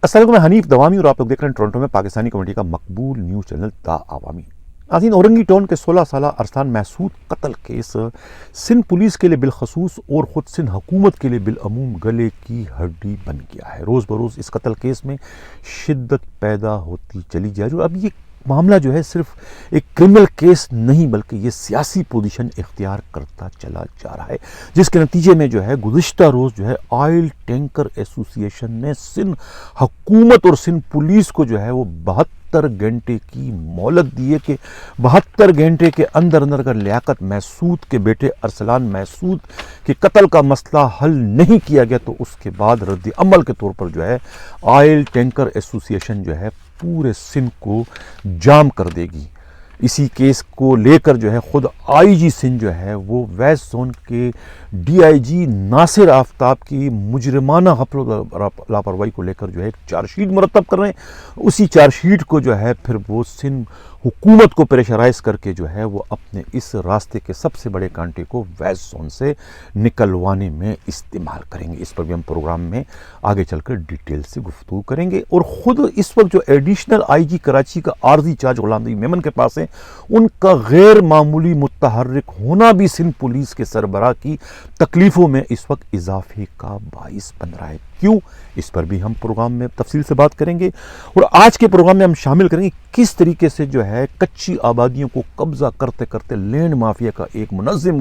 السلام علیکم، میں حنیف دوامی اور آپ لوگ دیکھ رہے ہیں ٹورنٹو میں پاکستانی کمیونٹی کا مقبول نیوز چینل دا عوامی۔ ناظرین، اورنگی ٹاؤن کے 16 سالہ ارسلان محسود قتل کیس سندھ پولیس کے لیے بالخصوص اور خود سندھ حکومت کے لیے بالعموم گلے کی ہڈی بن گیا ہے۔ روز بروز اس قتل کیس میں شدت پیدا ہوتی چلی جا رہی ہے اور اب یہ معاملہ جو ہے صرف ایک کرمنل کیس نہیں بلکہ یہ سیاسی پوزیشن اختیار کرتا چلا جا رہا ہے، جس کے نتیجے میں جو ہے گزشتہ روز جو ہے آئل ٹینکر ایسوسی ایشن نے سندھ حکومت اور سندھ پولیس کو جو ہے وہ 72 گھنٹے کی مہلت دی ہے کہ 72 گھنٹے کے اندر اگر لیاقت محسود کے بیٹے ارسلان محسود کے قتل کا مسئلہ حل نہیں کیا گیا تو اس کے بعد رد عمل کے طور پر جو ہے آئل ٹینکر ایسوسی ایشن جو ہے پورے سندھ کو جام کر دے گی۔ اسی کیس کو لے کر جو ہے خود آئی جی سندھ جو ہے وہ ویسٹ زون کے ڈی آئی جی ناصر آفتاب کی مجرمانہ غفلت و لاپرواہی کو لے کر جو ہے ایک چارج شیٹ مرتب کر رہے ہیں۔ اسی چارج شیٹ کو جو ہے پھر وہ سندھ حکومت کو پریشرائز کر کے جو ہے وہ اپنے اس راستے کے سب سے بڑے کانٹے کو ویسٹ زون سے نکلوانے میں استعمال کریں گے۔ اس پر بھی ہم پروگرام میں آگے چل کر ڈیٹیل سے گفتگو کریں گے۔ اور خود اس وقت جو ایڈیشنل آئی جی کراچی کا عارضی چارج غلام نبی میمن کے پاس ہے، ان کا غیر معمولی متحرک ہونا بھی سندھ پولیس کے سربراہ کی تکلیفوں میں اس وقت اضافے کا باعث بن رہا ہے۔ کیوں؟ اس پر بھی ہم پروگرام میں تفصیل سے بات کریں گے اور آج کے پروگرام میں ہم شامل کریں گے کس طریقے سے جو ہے کچی آبادیوں کو قبضہ کرتے کرتے لینڈ مافیا کا ایک منظم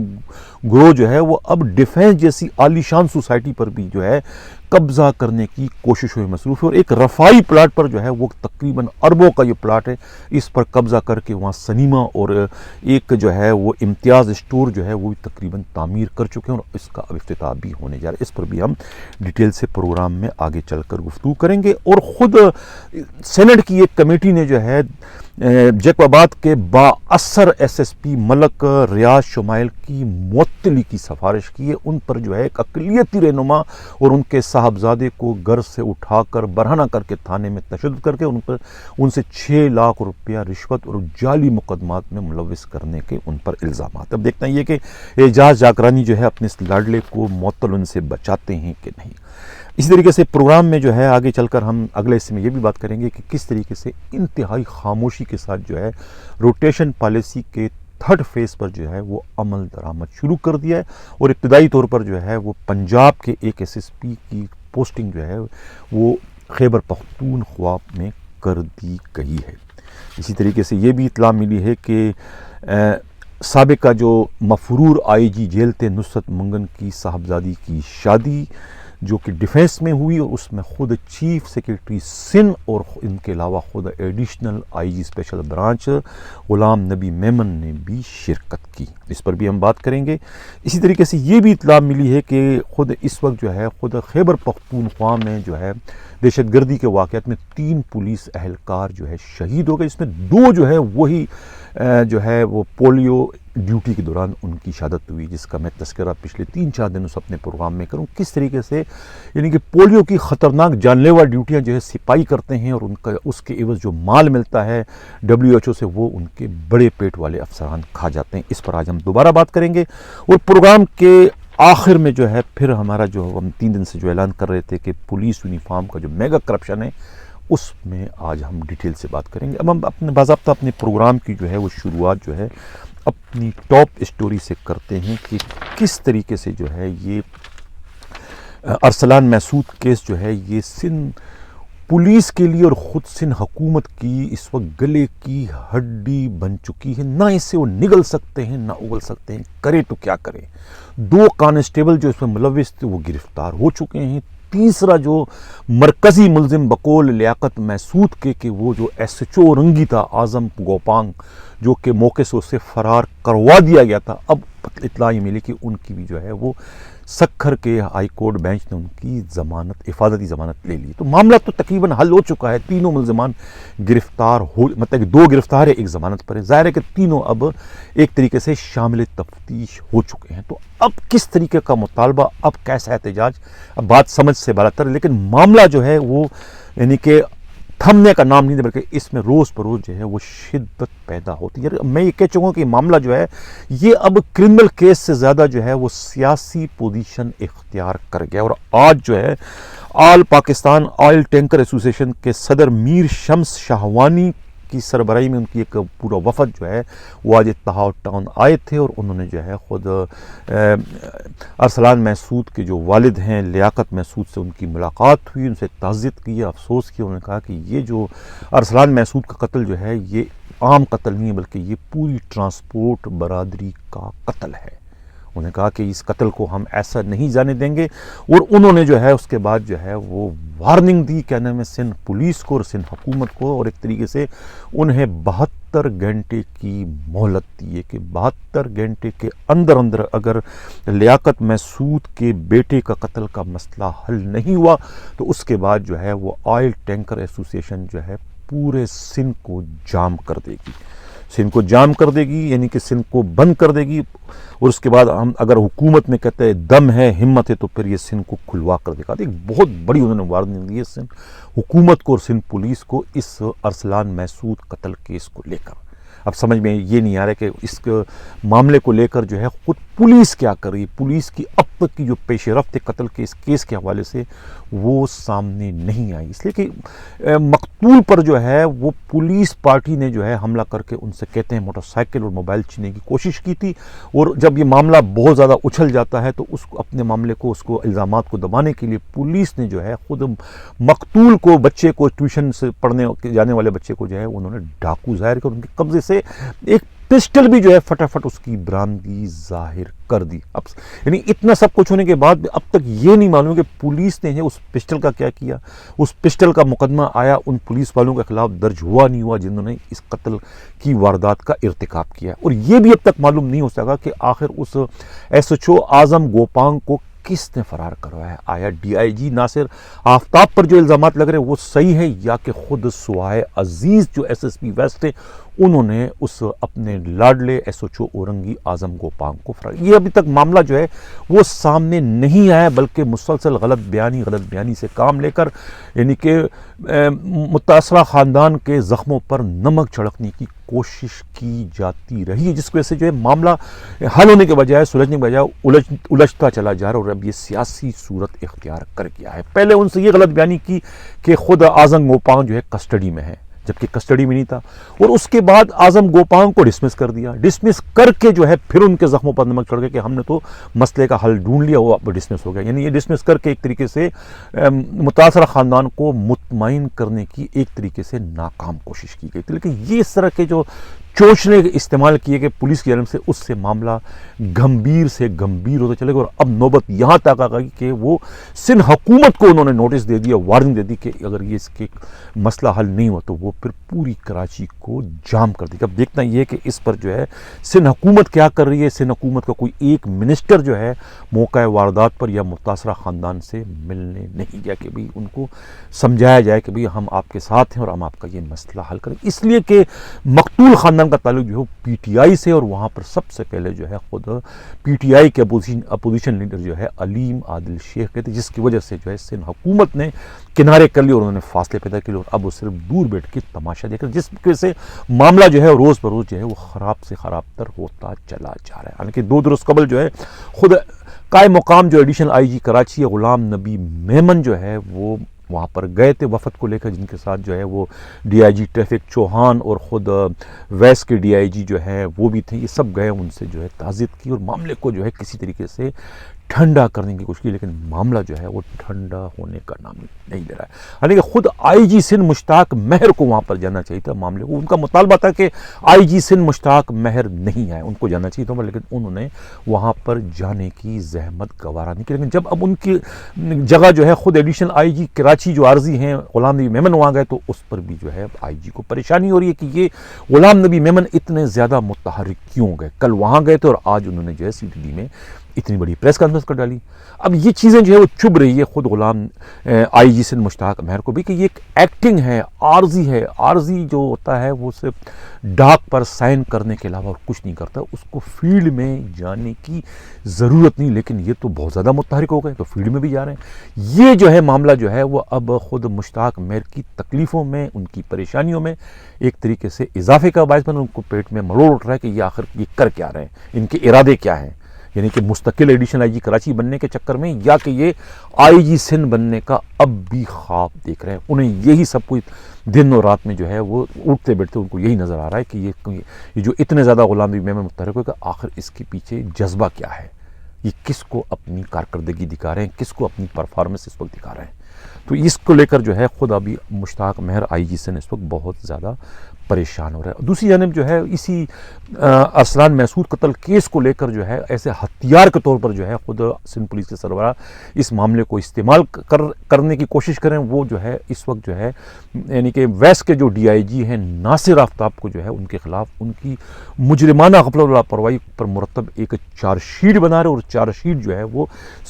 گروہ جو ہے وہ اب ڈیفینس جیسی عالی شان سوسائٹی پر بھی جو ہے قبضہ کرنے کی کوششوں میں مصروف ہے، اور ایک رفائی پلاٹ پر جو ہے وہ تقریباً اربوں کا یہ پلاٹ ہے، اس پر قبضہ کر کے وہاں سنیما اور ایک جو ہے وہ امتیاز اسٹور جو ہے وہ تقریباً تعمیر کر چکے ہیں اور اس کا اب افتتاح بھی ہونے جا رہا ہے۔ اس پر بھی ہم ڈیٹیل سے پروگرام میں آگے چل کر گفتگو کریں گے۔ اور خود سینٹ کی ایک کمیٹی نے جو ہے جیکب آباد کے با اثر ایس ایس پی ملک ریاض شمائل کی معطلی کی سفارش کی ہے۔ ان پر جو ہے ایک اقلیتی رہنما اور ان کے صاحبزادے کو گھر سے اٹھا کر برہنہ کر کے تھانے میں تشدد کر کے ان سے 6 لاکھ روپیہ رشوت اور جعلی مقدمات میں ملوث کرنے کے ان پر الزامات۔ اب دیکھنا یہ کہ اعجاز جاکرانی جو ہے اپنے اس لاڈلے کو معطل ان سے بچاتے ہیں کہ نہیں۔ اسی طریقے سے پروگرام میں جو ہے آگے چل کر ہم اگلے حصے میں یہ بھی بات کریں گے کہ کس طریقے سے انتہائی خاموشی کے ساتھ جو ہے روٹیشن پالیسی کے 3rd فیز پر جو ہے وہ عمل درآمد شروع کر دیا ہے، اور ابتدائی طور پر جو ہے وہ پنجاب کے ایک ایس ایس پی کی پوسٹنگ جو ہے وہ خیبر پختونخوا میں کر دی گئی ہے۔ اسی طریقے سے یہ بھی اطلاع ملی ہے کہ سابقہ جو مفرور آئی جی جیل تھے نصرت منگن کی صاحبزادی کی شادی جو کہ ڈیفینس میں ہوئی، اور اس میں خود چیف سیکرٹری سندھ اور ان کے علاوہ خود additional I G special branch Ghulam Nabi Memon نے بھی شرکت کی۔ اس پر بھی ہم بات کریں گے۔ اسی طریقے سے یہ بھی اطلاع ملی ہے کہ خود اس وقت جو ہے خود خیبر پختونخوا میں جو ہے دہشت گردی کے واقعات میں 3 پولیس اہلکار جو ہے شہید ہو گئے، اس میں 2 جو ہے وہی جو ہے وہ پولیو ڈیوٹی کے دوران ان کی شہادت ہوئی، جس کا میں تذکرہ پچھلے 3-4 دنوں سے اپنے پروگرام میں کروں، کس طریقے سے یعنی کہ پولیو کی خطرناک جان لیوا ڈیوٹیاں جو ہے سپاہی کرتے ہیں اور ان کا اس کے عوض جو مال ملتا ہے WHO سے وہ ان کے بڑے پیٹ والے افسران کھا جاتے ہیں۔ اس پر آج ہم دوبارہ بات کریں گے۔ اور پروگرام کے آخر میں جو ہے پھر ہمارا جو ہم 3 دن سے جو اعلان کر رہے تھے کہ پولیس یونیفارم کا جو میگا کرپشن ہے اس میں آج ہم ڈیٹیل سے بات کریں گے۔ اب ہم اپنے باضابطہ اپنے پروگرام کی جو ہے وہ شروعات جو ہے اپنی ٹاپ اسٹوری سے کرتے ہیں کہ کس طریقے سے جو ہے یہ ارسلان محسود کیس جو ہے یہ سندھ پولیس کے لیے اور خود سندھ حکومت کی اس وقت گلے کی ہڈی بن چکی ہے۔ نہ اس سے وہ نگل سکتے ہیں نہ اگل سکتے ہیں، کرے تو کیا کرے۔ 2 کانسٹیبل جو اس میں ملوث تھے وہ گرفتار ہو چکے ہیں۔ تیسرا جو مرکزی ملزم بقول لیاقت محسود کے کہ وہ جو ایس ایچ او رنگی تھا اعظم گوپانگ، جو کہ موقع سے اسے فرار کروا دیا گیا تھا، اب اطلاع یہ ملی کہ ان کی بھی جو ہے وہ سکھر کے ہائی کورٹ بینچ نے ان کی ضمانت حفاظتی ضمانت لے لی۔ تو معاملہ تو تقریباً حل ہو چکا ہے، تینوں ملزمان گرفتار ہو، مطلب کہ 2 گرفتار ہے، 1 ضمانت پر ہے۔ ظاہر ہے کہ تینوں اب ایک طریقے سے شامل تفتیش ہو چکے ہیں۔ تو اب کس طریقے کا مطالبہ، اب کیسا احتجاج، اب بات سمجھ سے بالاتر ہے، لیکن معاملہ جو ہے وہ یعنی کہ تھمنے کا نام نہیں دے، بلکہ اس میں روز بروز جو ہے وہ شدت پیدا ہوتی ہے۔ میں یہ کہہ چکا ہوں کہ معاملہ جو ہے یہ اب کرمنل کیس سے زیادہ جو ہے وہ سیاسی پوزیشن اختیار کر گیا، اور آج جو ہے آل پاکستان آئل ٹینکر ایسوسیشن کے صدر میر شمس شاہوانی کی سربراہی میں ان کی ایک پورا وفد جو ہے وہ آج اتحاد ٹاؤن آئے تھے، اور انہوں نے جو ہے خود ارسلان محسود کے جو والد ہیں لیاقت محسود سے ان کی ملاقات ہوئی، ان سے تعزیت کی، افسوس کیا. انہوں نے کہا کہ یہ جو ارسلان محسود کا قتل جو ہے یہ عام قتل نہیں ہے، بلکہ یہ پوری ٹرانسپورٹ برادری کا قتل ہے. انہوں نے کہا کہ اس قتل کو ہم ایسا نہیں جانے دیں گے، اور انہوں نے جو ہے اس کے بعد جو ہے وہ وارننگ دی کہنے میں سندھ پولیس کو اور سندھ حکومت کو، اور ایک طریقے سے انہیں 72 گھنٹے کی مہلت دی ہے کہ 72 گھنٹے کے اندر اگر لیاقت محسود کے بیٹے کا قتل کا مسئلہ حل نہیں ہوا تو اس کے بعد جو ہے وہ آئل ٹینکر ایسوسیشن جو ہے پورے سندھ کو جام کر دے گی. سندھ کو جام کر دے گی یعنی کہ سندھ کو بند کر دے گی، اور اس کے بعد ہم اگر حکومت میں کہتے ہیں دم ہے ہمت ہے تو پھر یہ سندھ کو کھلوا کر دے گا. ایک بہت بڑی انہوں نے وارننگ دی ہے سندھ حکومت کو اور سندھ پولیس کو اس ارسلان محسود قتل کیس کو لے کر. اب سمجھ میں یہ نہیں آ رہا کہ اس معاملے کو لے کر جو ہے خود پولیس کیا کر رہی ہے. پولیس کی اب تک کی جو پیش رفت قتل کے اس کیس کے حوالے سے وہ سامنے نہیں آئی، اس لیے کہ مقتول پر جو ہے وہ پولیس پارٹی نے جو ہے حملہ کر کے ان سے کہتے ہیں موٹر سائیکل اور موبائل چھیننے کی کوشش کی تھی، اور جب یہ معاملہ بہت زیادہ اچھل جاتا ہے تو اس کو اپنے معاملے کو اس کو الزامات کو دبانے کے لیے پولیس نے جو ہے خود مقتول کو بچے کو ٹیوشن سے پڑھنے جانے والے بچے کو جو ہے انہوں نے ڈاکو ظاہر کر ان کے قبضے سے ایک پسٹل بھی جو ہے فٹافٹ اس کی برآمدگی ظاہر کر دی. اب یعنی اتنا سب کچھ ہونے کے بعد اب تک یہ نہیں معلوم کہ پولیس نے اس پسٹل کا کیا کیا، اس پسٹل کا مقدمہ آیا ان پولیس والوں کے خلاف درج ہوا نہیں ہوا جنہوں نے اس قتل کی واردات کا ارتکاب کیا، اور یہ بھی اب تک معلوم نہیں ہو سکا کہ آخر اس ایس ایچ او اعظم گوپانگ کو کس نے فرار کروایا. آیا ڈی آئی جی ناصر آفتاب پر جو الزامات لگ رہے ہیں وہ صحیح ہے، یا کہ خود سوائے عزیز جو ایس ایس پی ویسٹ ہے انہوں نے اس اپنے لاڈلے ایس ایچ او اورنگی اعظم گوپانگ کو فرار. یہ ابھی تک معاملہ جو ہے وہ سامنے نہیں آیا، بلکہ مسلسل غلط بیانی سے کام لے کر یعنی کہ متاثرہ خاندان کے زخموں پر نمک چھڑکنے کی کوشش کی جاتی رہی ہے، جس کی وجہ سے جو ہے معاملہ حل ہونے کے بجائے سلجھنے کے بجائے الجھتا چلا جا رہا ہے، اور اب یہ سیاسی صورت اختیار کر گیا ہے. پہلے ان سے یہ غلط بیانی کی کہ خود اعظم گوپانگ جو ہے کسٹڈی میں ہے، جبکہ کسٹڈی میں نہیں تھا، اور اس کے بعد اعظم گوپانگ کو ڈسمس کر دیا. ڈسمس کر کے جو ہے پھر ان کے زخموں پر نمک چڑھ گیا کہ ہم نے تو مسئلے کا حل ڈھونڈ لیا، وہ اب ڈسمس ہو گیا. یعنی یہ ڈسمس کر کے ایک طریقے سے متاثرہ خاندان کو مطمئن کرنے کی ایک طریقے سے ناکام کوشش کی گئی تھی. لیکن یہ اس طرح کے جو چوچلے استعمال کیے گئے پولیس کی جانب سے، اس سے معاملہ گمبھیر سے گمبھیر ہوتا چلے گا، اور اب نوبت یہاں تک آ گئی کہ وہ سندھ حکومت کو انہوں نے نوٹس دے دیا، وارننگ دے دی کہ اگر یہ اس کے مسئلہ حل نہیں ہوا تو وہ پھر پوری کراچی کو جام کر دے گا. اب دیکھنا یہ ہے کہ اس پر جو ہے سندھ حکومت کیا کر رہی ہے. سندھ حکومت کا کوئی ایک منسٹر جو ہے موقع واردات پر یا متاثرہ خاندان سے ملنے نہیں گیا کہ بھی ان کو سمجھایا جائے کہ بھی ہم آپ کے ساتھ ہیں اور ہم آپ کا یہ مسئلہ حل کریں، اس لیے کہ مقتول خاندان کا تعلق جو ہے پی ٹی آئی سے، اور وہاں پر سب سے پہلے جو ہے خود پی ٹی آئی کے اپوزیشن لیڈر جو ہے علیم عادل شیخ کہتے، جس کی وجہ سے جو ہے سندھ حکومت نے کنارے کر لی اور انہوں نے فاصلے پیدا کیے، اور اب وہ صرف دور بیٹھ کے تماشا دیکھ رہے، جس کی وجہ سے معاملہ جو ہے روز بروز جو ہے وہ خراب سے خراب تر ہوتا چلا جا رہا ہے. حالانکہ 2 روز قبل جو ہے خود قائم مقام جو ایڈیشنل آئی جی کراچی غلام نبی میمن جو ہے وہ وہاں پر گئے تھے وفد کو لے کر، جن کے ساتھ جو ہے وہ D I G traffic Chauhan اور خود ویس کے ڈی آئی جی جو ہے وہ بھی تھے. یہ سب گئے، ان سے جو ہے تعزیت کی اور معاملے کو جو ہے کسی طریقے سے ٹھنڈا کرنے کی کوشش کی، لیکن معاملہ جو ہے وہ ٹھنڈا ہونے کا نام نہیں لے رہا ہے. حالانکہ خود آئی جی سندھ مشتاق مہر کو وہاں پر جانا چاہیے تھا معاملے کو. ان کا مطالبہ تھا کہ آئی جی سندھ مشتاق مہر نہیں آئے، ان کو جانا چاہیے تھا، لیکن انہوں نے وہاں پر جانے کی زحمت گوارا نہیں کی. لیکن جب اب ان کی جگہ جو ہے خود ایڈیشنل آئی جی کراچی جو عارضی ہیں غلام نبی میمن وہاں گئے، تو اس پر بھی جو ہے آئی جی کو پریشانی ہو رہی ہے کہ یہ غلام نبی میمن اتنے زیادہ متحرک کیوں گئے. کل وہاں گئے تھے اور آج انہوں نے جو ہے سی ٹی ڈی میں اتنی بڑی پریس کانفرنس کر ڈالی. اب یہ چیزیں جو ہے وہ چبھ رہی ہے خود غلام آئی جی سندھ مشتاق مہر کو بھی کہ یہ ایک ایکٹنگ ہے، عارضی ہے. عارضی جو ہوتا ہے وہ صرف ڈاک پر سائن کرنے کے علاوہ اور کچھ نہیں کرتا، اس کو فیلڈ میں جانے کی ضرورت نہیں. لیکن یہ تو بہت زیادہ متحرک ہو گئے تو فیلڈ میں بھی جا رہے ہیں. یہ جو ہے معاملہ جو ہے وہ اب خود مشتاق مہر کی تکلیفوں میں، ان کی پریشانیوں میں ایک طریقے سے اضافے کا باعث بن، ان کو پیٹ میں مروڑ اٹھ رہا ہے کہ یہ آخر یہ کر کیا رہے ہیں، ان کے ارادے کیا ہیں. یعنی کہ مستقل ایڈیشنل آئی جی کراچی بننے کے چکر میں، یا کہ یہ آئی جی سندھ بننے کا اب بھی خواب دیکھ رہے ہیں. انہیں یہی سب کچھ دن اور رات میں جو ہے وہ اٹھتے بیٹھتے ان کو یہی نظر آ رہا ہے کہ یہ جو اتنے زیادہ غلامی میں متحرک ہو کہ آخر اس کے پیچھے جذبہ کیا ہے، یہ کس کو اپنی کارکردگی دکھا رہے ہیں، کس کو اپنی پرفارمنس اس وقت دکھا رہے ہیں. تو اس کو لے کر جو ہے خود ابھی مشتاق مہر آئی جی سندھ اس وقت بہت زیادہ پریشان ہو رہا ہے. دوسری جانب جو ہے اسی ارسلان محسود قتل کیس کو لے کر جو ہے ایسے ہتھیار کے طور پر جو ہے خود سندھ پولیس کے سربراہ اس معاملے کو استعمال کرنے کی کوشش کریں. وہ جو ہے اس وقت جو ہے یعنی کہ ویسٹ کے جو ڈی آئی جی ہیں ناصر آفتاب کو جو ہے ان کے خلاف ان کی مجرمانہ غفلت و لاپرواہی پر مرتب ایک چارج شیٹ بنا رہے، اور چارج شیٹ جو ہے وہ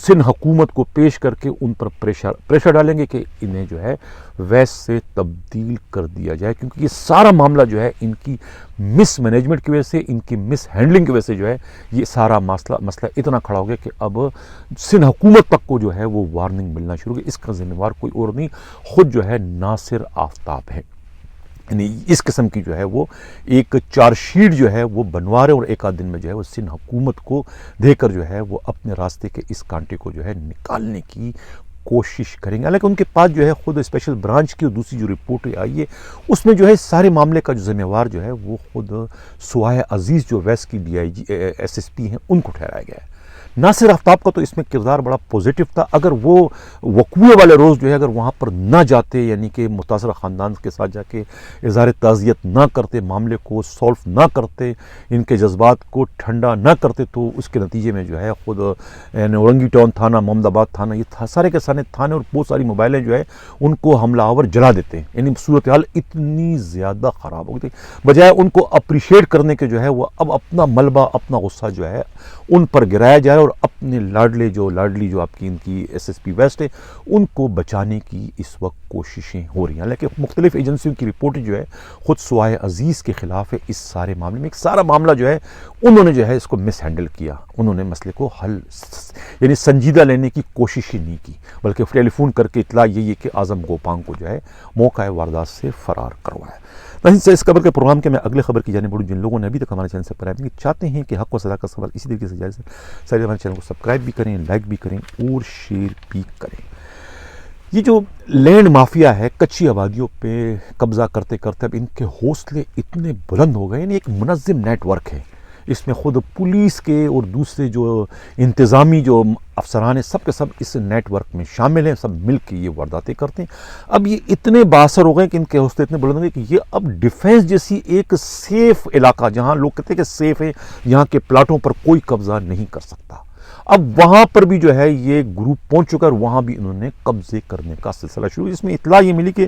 سندھ حکومت کو پیش کر کے ان پر پریشر ڈالیں گے کہ انہیں جو ہے ویسٹ سے تبدیل کر دیا جائے، کیونکہ یہ سارا معاملہ جو ہے ان کی مس مینجمنٹ کی وجہ سے، ان کی مس ہینڈلنگ کی وجہ سے جو ہے یہ سارا مسئلہ اتنا کھڑا ہو گیا کہ اب سندھ حکومت تک کو جو ہے وہ وارننگ ملنا شروع ہوگی. اس کا ذمہ وار کوئی اور نہیں، خود جو ہے ناصر آفتاب ہے. یعنی اس قسم کی جو ہے وہ ایک چارج شیٹ جو ہے وہ بنوا رہے، اور ایک آدھ دن میں جو ہے وہ سندھ حکومت کو دے کر جو ہے وہ اپنے راستے کے اس کانٹے کو جو ہے نکالنے کی کوشش کریں گے. حالانکہ ان کے پاس جو ہے خود اسپیشل برانچ کی اور دوسری جو رپورٹ آئی ہے اس میں جو ہے سارے معاملے کا جو ذمہ وار جو ہے وہ خود سوائے عزیز جو ویسٹ کی D I G S S P ہیں ان کو ٹھہرایا گیا ہے. ناصر آفتاب کا تو اس میں کردار بڑا پوزیٹو تھا. اگر وہ وقوع والے روز جو ہے اگر وہاں پر نہ جاتے، یعنی کہ متاثرہ خاندان کے ساتھ جا کے اظہار تعزیت نہ کرتے، معاملے کو سولو نہ کرتے، ان کے جذبات کو ٹھنڈا نہ کرتے، تو اس کے نتیجے میں جو ہے خود اورنگی ٹاؤن تھانہ، محمد آباد تھانہ، یہ سارے کے سارے تھانے اور بہت ساری موبائلیں جو ہے ان کو حملہ آور جلا دیتے ہیں. یعنی صورتحال اتنی زیادہ خراب ہو گئی تھی، بجائے ان کو اپریشیٹ کرنے کے جو ہے وہ اب اپنا ملبہ، اپنا غصہ جو ہے ان پر گرایا جائے، اور اپنے لاڈلی جو آپ کی ان کی ایس ایس پی ویسٹ ہے ان کو بچانے کی اس وقت کوششیں ہو رہی ہیں. لیکن مختلف ایجنسیوں کی رپورٹ جو ہے خود سوائے عزیز کے خلاف ہے اس سارے معاملے میں. ایک سارا معاملہ جو ہے انہوں نے جو ہے اس کو مس ہینڈل کیا، انہوں نے مسئلے کو حل یعنی سنجیدہ لینے کی کوشش ہی نہیں کی، بلکہ ٹیلی فون کر کے اطلاع یہی ہے کہ اعظم گوپانگ کو جو ہے موقع واردات سے فرار کروایا. اس خبر کے پروگرام کے میں اگلے خبر کی جانب بڑھوں. جن لوگوں نے ابھی تک ہمارے چینل سے سبسکرائب نہیں چاہتے ہیں کہ حق و صداقت کا سوال اسی طریقے سے جائز ہے، سارے ہمارے چینل کو سبسکرائب بھی کریں، لائک بھی کریں اور شیئر بھی کریں. یہ جو لینڈ مافیا ہے، کچی آبادیوں پہ قبضہ کرتے کرتے اب ان کے حوصلے اتنے بلند ہو گئے. یعنی ایک منظم نیٹ ورک ہے، اس میں خود پولیس کے اور دوسرے جو انتظامی جو افسران ہیں سب کے سب اس نیٹ ورک میں شامل ہیں، سب مل کے یہ وارداتیں کرتے ہیں. اب یہ اتنے بااثر ہو گئے کہ ان کے حوصلے اتنے بلند ہو گئے کہ یہ اب ڈیفینس جیسی ایک سیف علاقہ، جہاں لوگ کہتے ہیں کہ سیف ہے، یہاں کے پلاٹوں پر کوئی قبضہ نہیں کر سکتا، اب وہاں پر بھی جو ہے یہ گروپ پہنچ چکا اور وہاں بھی انہوں نے قبضے کرنے کا سلسلہ شروع. اس میں اطلاع یہ ملی کہ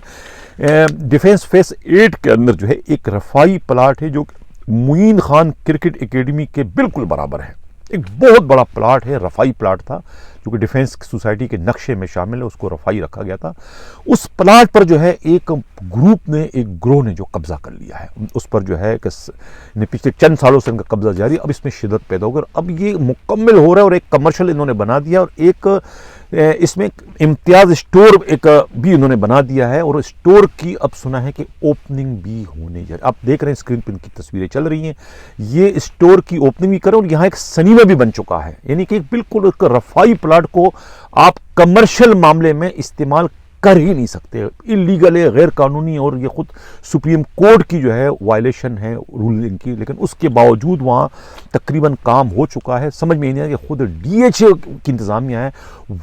ڈیفینس فیس 8 کے اندر جو ہے ایک رفائی پلاٹ ہے جو معین خان کرکٹ اکیڈمی کے بالکل برابر ہے. ایک بہت بڑا پلاٹ ہے، رفائی پلاٹ تھا جو کہ ڈیفینس سوسائٹی کے نقشے میں شامل ہے، اس کو رفائی رکھا گیا تھا. اس پلاٹ پر جو ہے ایک گروپ نے، ایک گروہ نے جو قبضہ کر لیا ہے، اس پر جو ہے کہ پچھلے چند سالوں سے ان کا قبضہ جاری. اب اس میں شدت پیدا ہو گئی، اب یہ مکمل ہو رہا ہے اور ایک کمرشل انہوں نے بنا دیا، اور ایک اس میں امتیاز اسٹور ایک بھی انہوں نے بنا دیا ہے، اور اسٹور کی اب سنا ہے کہ اوپننگ بھی ہونے جا رہی ہے. آپ دیکھ رہے ہیں اسکرین پہ ان کی تصویریں چل رہی ہیں، یہ اسٹور کی اوپننگ بھی کریں، اور یہاں ایک سنیما بھی بن چکا ہے. یعنی کہ بالکل ایک رفائی پلاٹ کو آپ کمرشل معاملے میں استعمال کر ہی نہیں سکتے، اللیگل ہے، غیر قانونی، اور یہ خود سپریم کورٹ کی جو ہے وائلیشن ہے رولنگ کی. لیکن اس کے باوجود وہاں تقریباً کام ہو چکا ہے. سمجھ میں نہیں آیا کہ خود ڈی ایچ اے کی انتظامیہ ہے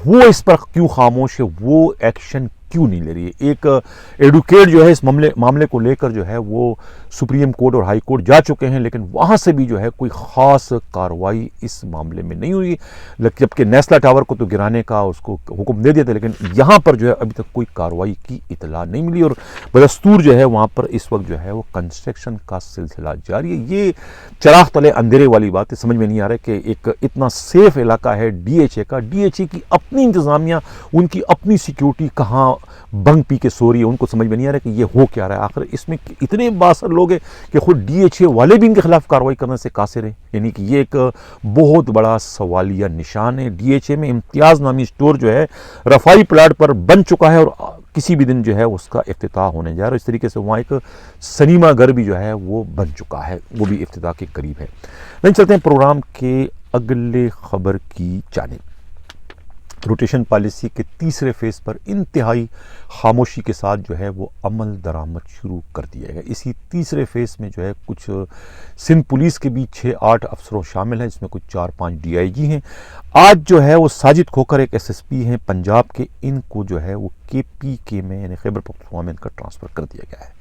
وہ اس پر کیوں خاموش ہے، وہ ایکشن کیوں نہیں لے رہی ہے. ایک ایڈوکیٹ جو ہے اس معاملے کو لے کر جو ہے وہ سپریم کورٹ اور ہائی کورٹ جا چکے ہیں، لیکن وہاں سے بھی جو ہے کوئی خاص کارروائی اس معاملے میں نہیں ہوئی. جبکہ نیسلا ٹاور کو تو گرانے کا اس کو حکم دے دیا تھا، لیکن یہاں پر جو ہے ابھی تک کوئی کارروائی کی اطلاع نہیں ملی، اور بدستور جو ہے وہاں پر اس وقت جو ہے وہ کنسٹرکشن کا سلسلہ جاری ہے. یہ چراغ تلے اندھیرے والی بات ہے. سمجھ میں نہیں آ رہا کہ ایک اتنا سیف علاقہ ہے ڈی ایچ اے کا، ڈی ایچ اے کی اپنی انتظامیہ، ان کی اپنی سیکیورٹی کہاں بنگ پی کے سو رہی ہے، ان کو سمجھ میں نہیں آ رہا کہ یہ ہو کیا رہا ہے. آخر اس میں اتنے بااثر لوگ ہیں کہ خود ڈی ایچ اے والے بھی ان کے خلاف کارروائی کرنے سے قاصر ہیں. یعنی کہ یہ ایک بہت بڑا سوالیہ نشان ہے. ڈی ایچ اے میں امتیاز نامی اسٹور جو ہے رفائی پلاٹ پر بن چکا ہے، اور کسی بھی دن جو ہے اس کا افتتاح ہونے جا رہا ہے. اس طریقے سے وہاں ایک سنیما گھر بھی جو ہے وہ بن چکا ہے، وہ بھی افتتاح کے قریب ہے. نہیں چلتے ہیں پروگرام کے اگلے خبر کی جانب۔ روٹیشن پالیسی کے تیسرے فیز پر انتہائی خاموشی کے ساتھ جو ہے وہ عمل درآمد شروع کر دیا گیا۔ اسی تیسرے فیز میں جو ہے کچھ سندھ پولیس کے بھی 6-8 افسروں شامل ہیں، جس میں کچھ 4-5 DIG ہیں۔ آج جو ہے وہ ساجد کھوکھر ایک SSP ہیں پنجاب کے، ان کو جو ہے وہ KPK میں یعنی خیبر پختونخوا میں ان کا ٹرانسفر کر دیا گیا ہے۔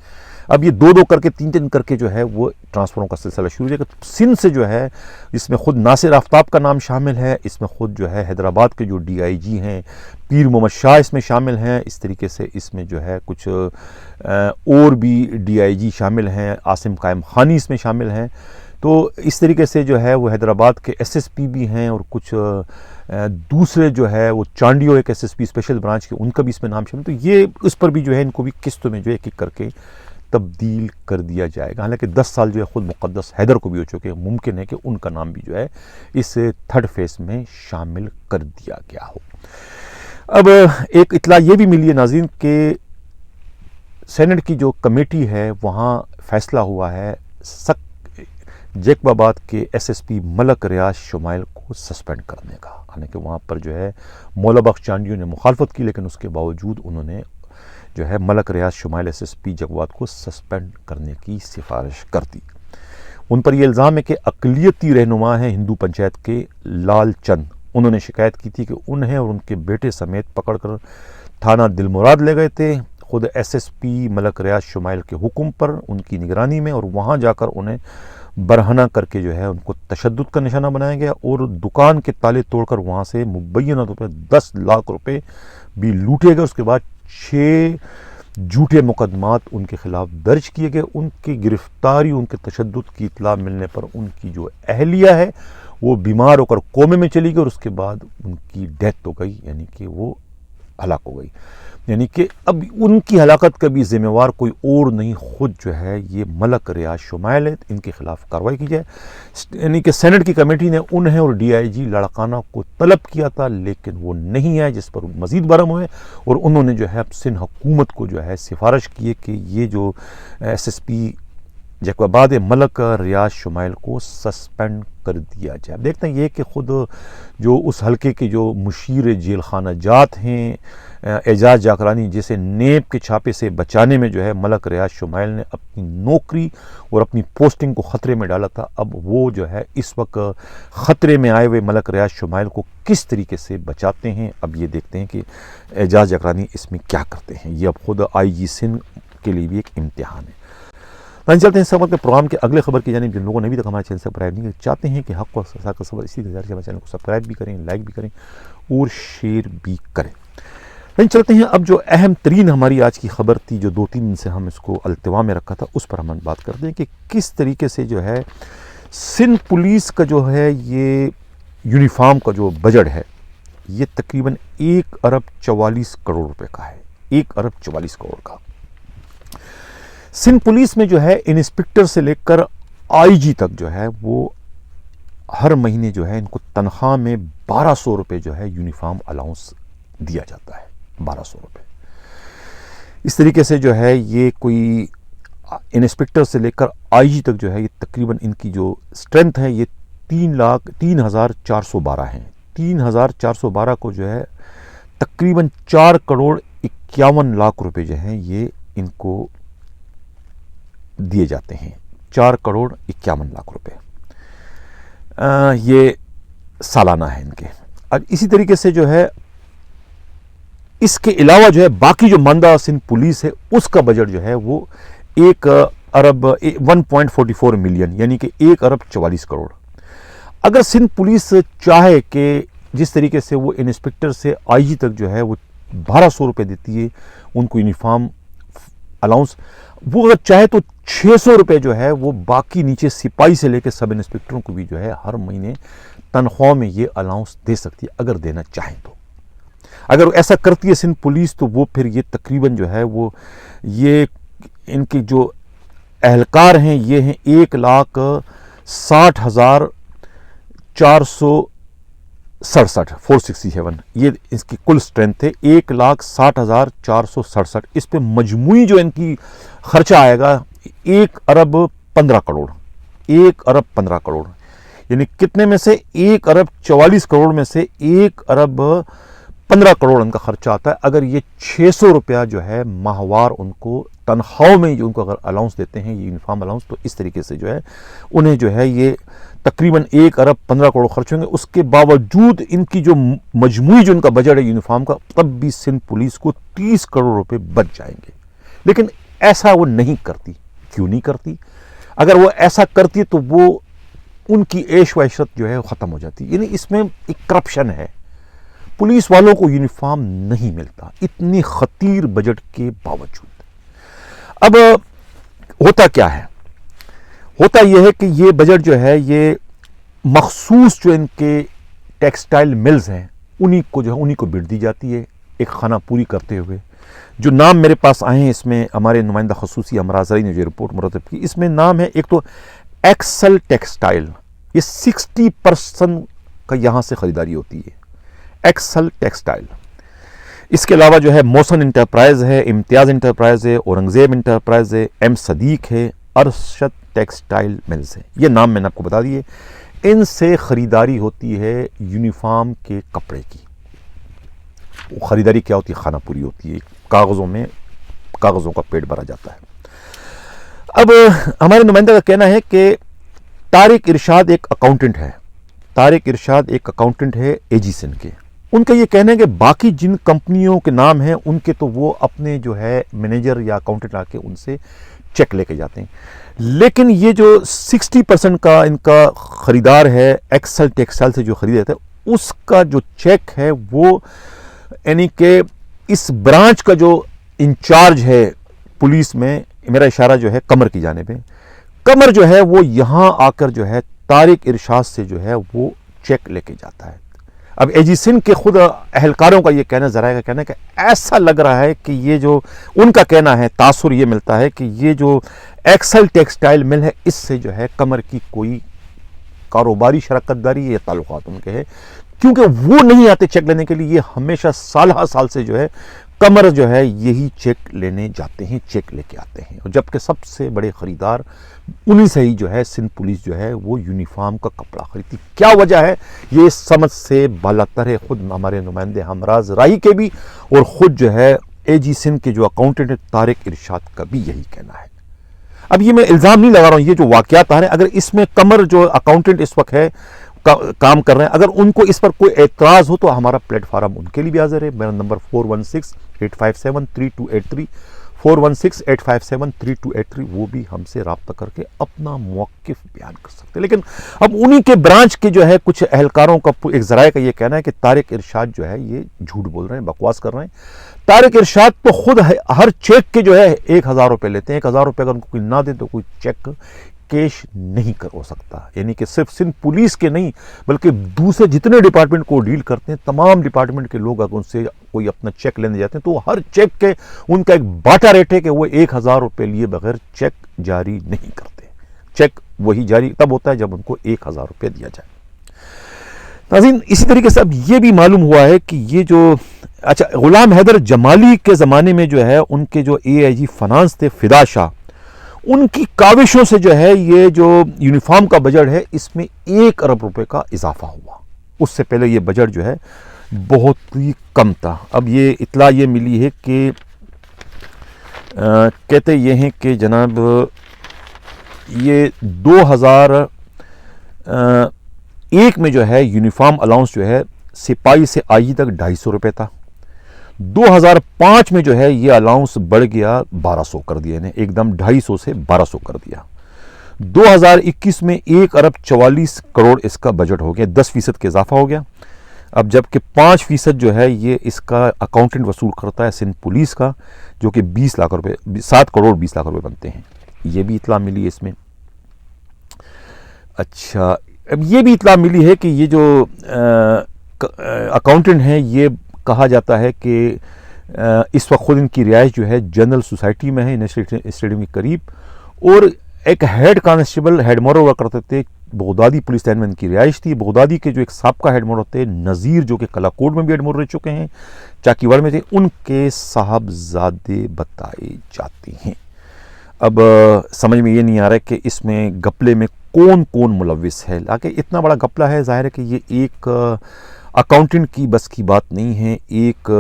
اب یہ 2-2 کر کے 3-3 کر کے جو ہے وہ ٹرانسفروں کا سلسلہ شروع ہو جائے گا۔ سندھ سے جو ہے اس میں خود ناصر آفتاب کا نام شامل ہے، اس میں خود جو ہے حیدرآباد کے جو DIG ہیں پیر محمد شاہ اس میں شامل ہیں، اس طریقے سے اس میں جو ہے کچھ اور بھی DIG شامل ہیں، عاصم قائم خانی اس میں شامل ہیں۔ تو اس طریقے سے جو ہے وہ حیدرآباد کے SSP بھی ہیں، اور کچھ دوسرے جو ہے وہ چانڈیو ایک SSP اسپیشل برانچ کے، ان کا بھی اس میں نام شامل۔ تو یہ اس پر بھی جو ہے ان کو بھی قسطوں میں جو ہے ایک ایک کر کے تبدیل کر دیا جائے گا۔ حالانکہ 10 سال جو ہے خود مقدس حیدر کو بھی ہو چکے، ممکن ہے کہ ان کا نام بھی جو ہے اس 3rd فیز میں شامل کر دیا گیا ہو۔ اب ایک اطلاع یہ بھی ملی ہے ناظرین کہ سینٹ کی جو کمیٹی ہے وہاں فیصلہ ہوا ہے جیکب آباد کے SSP ملک ریاض شمائل کو سسپینڈ کرنے کا۔ حالانکہ وہاں پر جو ہے مولا بخش چانڈیو نے مخالفت کی، لیکن اس کے باوجود انہوں نے جو ہے ملک ریاض شمائل SSP جیکب آباد کو سسپینڈ کرنے کی سفارش کر دی۔ ان پر یہ الزام ہے کہ اقلیتی رہنما ہیں ہندو پنچایت کے لال چند، انہوں نے شکایت کی تھی کہ انہیں اور ان کے بیٹے سمیت پکڑ کر تھانہ دل مراد لے گئے تھے خود SSP ملک ریاض شمائل کے حکم پر، ان کی نگرانی میں، اور وہاں جا کر انہیں برہنہ کر کے جو ہے ان کو تشدد کا نشانہ بنایا گیا، اور دکان کے تالے توڑ کر وہاں سے مبینہ طور پر 10 لاکھ روپے بھی لوٹے گئے۔ اس کے بعد 6 جھوٹے مقدمات ان کے خلاف درج کیے گئے۔ ان کی گرفتاری، ان کے تشدد کی اطلاع ملنے پر ان کی جو اہلیہ ہے وہ بیمار ہو کر کومے میں چلی گئی، اور اس کے بعد ان کی ڈیتھ ہو گئی، یعنی کہ وہ ہلاک ہو گئی۔ یعنی کہ اب ان کی ہلاکت کا بھی ذمہ وار کوئی اور نہیں، خود جو ہے یہ ملک ریاض شمائل ہے، ان کے خلاف کارروائی کی جائے۔ یعنی کہ سینٹ کی کمیٹی نے انہیں اور DIG لاڑکانہ کو طلب کیا تھا، لیکن وہ نہیں آئے، جس پر مزید برہم ہوئے، اور انہوں نے جو ہے سندھ حکومت کو جو ہے سفارش کی ہے کہ یہ جو SSP جیکب آباد ملک ریاض شمائل کو سسپینڈ کر دیا جائے۔ دیکھتے ہیں یہ کہ خود جو اس حلقے کے جو مشیر جیل خانہ جات ہیں اعجاز جاکرانی، جسے نیب کے چھاپے سے بچانے میں جو ہے ملک ریاض شمائل نے اپنی نوکری اور اپنی پوسٹنگ کو خطرے میں ڈالا تھا، اب وہ جو ہے اس وقت خطرے میں آئے ہوئے ملک ریاض شمائل کو کس طریقے سے بچاتے ہیں۔ اب یہ دیکھتے ہیں کہ اعجاز جاکرانی اس میں کیا کرتے ہیں۔ یہ اب خود IG سندھ کے لیے بھی ایک امتحان ہے۔ چلتے ہیں اس وقت پروگرام کے اگلے خبر کی جانب۔ جن لوگوں نے ابھی تک ہمارے چینل سبسکرائب نہیں کیا، چاہتے ہیں کہ حق و سچ کا خبر اسی گزارش ہمارے چینل کو سبسکرائب بھی کریں، لائک بھی کریں اور شیئر بھی کریں۔ چلتے ہیں اب جو اہم ترین ہماری آج کی خبر تھی، جو 2-3 دن سے ہم اس کو التوا میں رکھا تھا، اس پر ہم بات کرتے ہیں کہ کس طریقے سے جو ہے سندھ پولیس کا جو ہے یہ یونیفارم کا جو بجٹ ہے یہ تقریباً 1 ارب 44 کروڑ روپے کا ہے۔ 1 ارب 44 کروڑ کا سندھ پولیس میں جو ہے انسپکٹر سے لے کر IG تک جو ہے وہ ہر مہینے جو ہے ان کو تنخواہ میں 1200 روپے جو ہے یونیفارم الاؤنس دیا جاتا ہے۔ 1200 روپے اس طریقے سے جو ہے یہ کوئی انسپکٹر سے لے کر IG تک جو ہے یہ تقریباً ان کی جو اسٹرینتھ ہے یہ 3,0412 ہیں۔ 3,412 کو جو ہے تقریباً 4 کروڑ 51 لاکھ روپے جو ہیں یہ ان کو دیے جاتے ہیں۔ 4 کروڑ 51 لاکھ روپے یہ سالانہ ہے ان کے۔ اب اسی طریقے سے جو ہے اس کے علاوہ جو ہے باقی جو ماندہ سندھ پولیس ہے اس کا بجٹ جو ہے وہ 1 ارب 1.44 ملین یعنی کہ 1 ارب 44 کروڑ۔ اگر سندھ پولیس چاہے کہ جس طریقے سے وہ انسپکٹر سے IG تک جو ہے وہ 1200 روپے دیتی ہے ان کو یونیفارم الاؤنس، وہ اگر چاہے تو 600 روپے جو ہے وہ باقی نیچے سپاہی سے لے کے سب انسپکٹروں کو بھی جو ہے ہر مہینے تنخواہ میں یہ الاؤنس دے سکتی ہے اگر دینا چاہیں تو۔ اگر ایسا کرتی ہے سندھ پولیس تو وہ پھر یہ تقریباً جو ہے وہ یہ ان کے جو اہلکار ہیں یہ ہیں 1,60,467 یہ اس کی کل سٹرینتھ ہے۔ 1,60,467 اس پہ مجموعی جو ان کی خرچہ آئے گا 1 ارب 15 کروڑ 1 ارب 15 کروڑ۔ یعنی کتنے میں سے 1 ارب 44 کروڑ میں سے 1 ارب 15 کروڑ ان کا خرچہ آتا ہے. اگر یہ 600 روپیہ جو ہے ماہوار ان کو تنخواہوں میں جو ان کو اگر الاؤنس دیتے ہیں یہ یونیفارم الاؤنس, تو اس طریقے سے جو ہے انہیں جو ہے یہ تقریباً 1 ارب 15 کروڑ خرچ ہوں گے. اس کے باوجود ان کی جو مجموعی جو ان کا بجٹ ہے یونیفارم کا, تب بھی سندھ پولیس کو 30 کروڑ روپے بچ جائیں گے. لیکن ایسا وہ نہیں کرتی. کیوں نہیں کرتی؟ اگر وہ ایسا کرتی تو وہ ان کی عیش و عشرت جو ہے ختم ہو جاتی. یعنی اس میں ایک کرپشن ہے. پولیس والوں کو یونیفارم نہیں ملتا اتنی خطیر بجٹ کے باوجود. اب ہوتا کیا ہے؟ ہوتا یہ ہے کہ یہ بجٹ جو ہے یہ مخصوص جو ان کے ٹیکسٹائل ملز ہیں انہی کو بٹ دی جاتی ہے ایک خانہ پوری کرتے ہوئے. جو نام میرے پاس آئے ہیں اس میں ہمارے نمائندہ خصوصی امراض نے جو رپورٹ مرتب کی, اس میں نام ہے ایک تو ایکسل ٹیکسٹائل, یہ 60% کا یہاں سے خریداری ہوتی ہے. Excel textile. اس کے علاوہ جو ہے موسن انٹرپرائز ہے, امتیاز انٹرپرائز ہے, اورنگزیب انٹرپرائز ہے, ایم صدیق ہے, ارشد ٹیکسٹائل ملز ہے. یہ نام میں نے آپ کو بتا دیے. ان سے خریداری ہوتی ہے یونیفارم کے کپڑے کی. خریداری کیا ہوتی ہے؟ خانہ پوری ہوتی ہے. کاغذوں کا پیٹ بھرا جاتا ہے. اب ہمارے نمائندہ کا کہنا ہے کہ طارق ارشاد ایک اکاؤنٹنٹ ہے. طارق ارشاد ایک اکاؤنٹنٹ ہے ایجیسن کے. ان کا یہ کہنا ہے کہ باقی جن کمپنیوں کے نام ہیں ان کے تو وہ اپنے جو ہے مینیجر یا اکاؤنٹنٹ آ کے ان سے چیک لے کے جاتے ہیں. لیکن یہ جو 60% کا ان کا خریدار ہے ایکسل ٹیکسٹائل سے جو خرید رہتا ہے, اس کا جو چیک ہے وہ یعنی کہ اس برانچ کا جو انچارج ہے پولیس میں, میرا اشارہ جو ہے قمر کی جانب ہے, قمر جو ہے وہ یہاں آ کر جو ہے طارق ارشاد سے جو ہے وہ چیک لے کے جاتا ہے. اب ایجیسن کے خود اہلکاروں کا یہ کہنا, ذرائع کا کہنا ہے کہ ایسا لگ رہا ہے کہ یہ جو ان کا کہنا ہے, تاثر یہ ملتا ہے کہ یہ جو ایکسل ٹیکسٹائل مل ہے اس سے جو ہے قمر کی کوئی کاروباری شراکت داری یا تعلقات ان کے ہے, کیونکہ وہ نہیں آتے چیک لینے کے لیے. یہ ہمیشہ سال سے جو ہے قمر جو ہے یہی چیک لینے جاتے ہیں, چیک لے کے آتے ہیں. اور جبکہ سب سے بڑے خریدار انہی سے ہی جو ہے سندھ پولیس جو ہے وہ یونیفارم کا کپڑا خریدتی. کیا وجہ ہے؟ یہ سمجھ سے بالاتر ہے. خود ہمارے نمائندے ہمراز راہی کے بھی اور خود جو ہے اے جی سندھ کے جو اکاؤنٹنٹ ہے طارق ارشاد کا بھی یہی کہنا ہے. اب یہ میں الزام نہیں لگا رہا ہوں, یہ جو واقعات آ رہے ہیں, اگر اس میں قمر جو اکاؤنٹنٹ اس وقت ہے کام کر رہے ہیں, اگر ان کو اس پر کوئی اعتراض ہو تو ہمارا پلیٹ فارم ان کے لیے بھی حاضر ہے. میرا نمبر 4168573283 4168573283, وہ بھی ہم سے رابطہ کر کے اپنا موقف بیان کر سکتے ہیں. لیکن اب انہی کے برانچ کے جو ہے کچھ اہلکاروں کا, ایک ذرائع کا یہ کہنا ہے کہ طارق ارشاد جو ہے یہ جھوٹ بول رہے ہیں, بکواس کر رہے ہیں. طارق ارشاد تو خود ہر چیک کے جو ہے 1000 روپے لیتے ہیں. 1000 روپے اگر ان کو کوئی نہ دے تو کوئی چیک کیش نہیں ہو سکتا. یعنی کہ صرف سندھ پولیس کے نہیں بلکہ دوسرے جتنے ڈپارٹمنٹ کو ڈیل کرتے ہیں تمام ڈپارٹمنٹ کے لوگ اگر ان سے کوئی اپنا چیک لینے جاتے ہیں تو ہر چیک کے ان کا ایک باٹا ریٹ ہے کہ وہ 1000 روپے لیے بغیر چیک جاری نہیں کرتے. چیک وہی جاری تب ہوتا ہے جب ان کو 1000 روپے دیا جائے. ناظرین, اسی طریقے سے اب یہ بھی معلوم ہوا ہے کہ یہ جو غلام حیدر جمالی کے زمانے میں جو ہے ان کے جو اے آئی جی فنانس تھے فدا شاہ, ان کی کاوشوں سے جو ہے یہ جو یونیفارم کا بجٹ ہے اس میں 1 ارب روپے کا اضافہ ہوا. اس سے پہلے یہ بجٹ جو ہے بہت ہی کم تھا. اب یہ اطلاع یہ ملی ہے کہ کہتے یہ ہیں کہ جناب یہ 2001 میں جو ہے یونیفارم الاؤنس جو ہے سپاہی سے آئی تک 250 روپے تھا. 2005 میں جو ہے یہ الاؤنس بڑھ گیا 1200 کر دیا, ایک دم 250 سے 1200 کر دیا. 2021 میں 1 ارب 44 کروڑ اس کا بجٹ ہو گیا, 10% کے اضافہ ہو گیا. اب جبکہ 5% جو ہے یہ اس کا اکاؤنٹنٹ وصول کرتا ہے سندھ پولیس کا, جو کہ 20 لاکھ روپے 7 کروڑ 20 لاکھ روپے بنتے ہیں. یہ بھی اطلاع ملی ہے اس میں. اچھا, اب یہ بھی اطلاع ملی ہے کہ یہ جو اکاؤنٹنٹ ہیں یہ کہا جاتا ہے کہ اس وقت خود ان کی رہائش جو ہے جنرل سوسائٹی میں ہے نیشنل اسٹیڈیم کے قریب, اور ایک ہیڈ کانسٹیبل ہیڈ مور ہوا کرتے تھے بغدادی پولیس لائن میں ان کی رہائش تھی. بغدادی کے جو ایک سابقہ ہیڈ مور تھے نذیر, جو کہ کلاکوٹ میں بھی ہیڈ مور رہ چکے ہیں, چاکیواڑ میں تھے, ان کے صاحبزادے بتائے جاتے ہیں. اب سمجھ میں یہ نہیں آ رہا ہے کہ اس میں گپلے میں کون کون ملوث ہے. تاکہ اتنا بڑا گپلا ہے، ظاہر ہے کہ یہ ایک اکاؤنٹنٹ کی بس کی بات نہیں ہے. 1